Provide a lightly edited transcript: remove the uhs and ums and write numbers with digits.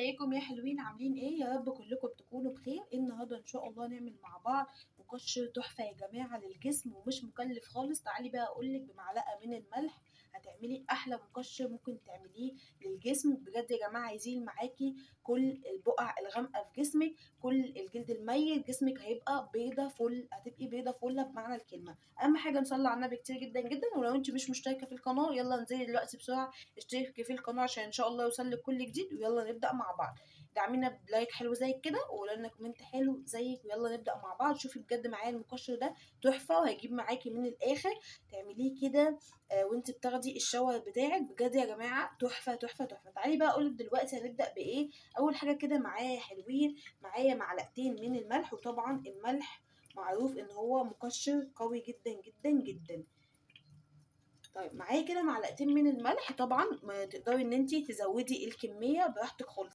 ازيكم يا حلوين؟ عاملين ايه؟ يا رب كلكم تكونوا بخير. النهارده ان شاء الله نعمل مع بعض مقشر تحفه يا جماعه للجسم ومش مكلف خالص. تعالي بقى اقولك بمعلقه من الملح هتعملي احلى مقشر ممكن تعمليه للجسم. بجد يا جماعه هيزيل معاكي كل البقع الغامقه في جسمك، كل الجلد الميت، جسمك هيبقى بيضه فل، هتبقي بيضه فله بمعنى الكلمه. اهم حاجه نصلي على النبي كتير جدا جدا. ولو انت مش مشتركه في القناه يلا انزلي دلوقتي بسرعه اشتركي في القناه عشان ان شاء الله يوصلك كل جديد. ويلا نبدا مع بعض. دعمينا بلايك حلو زي كده وقولوا لنا كومنت حلو زيك، ويلا نبدا مع بعض. شوفي بجد معايا المقشر ده تحفه وهيجيب معاكي من الاخر. تعمليه كده وانت بتاخدي الشاور بتاعك. بجد يا جماعه تحفه تحفه تحفه. تعالي بقى اقولك دلوقتي هنبدا بايه. اول حاجه كده معايا حلوين، معايا معلقتين من الملح. وطبعا الملح معروف ان هو مقشر قوي جدا جدا جدا. طيب معايا كده معلقتين من الملح. طبعا ما تقدري ان انت تزودي الكميه براحتك خالص.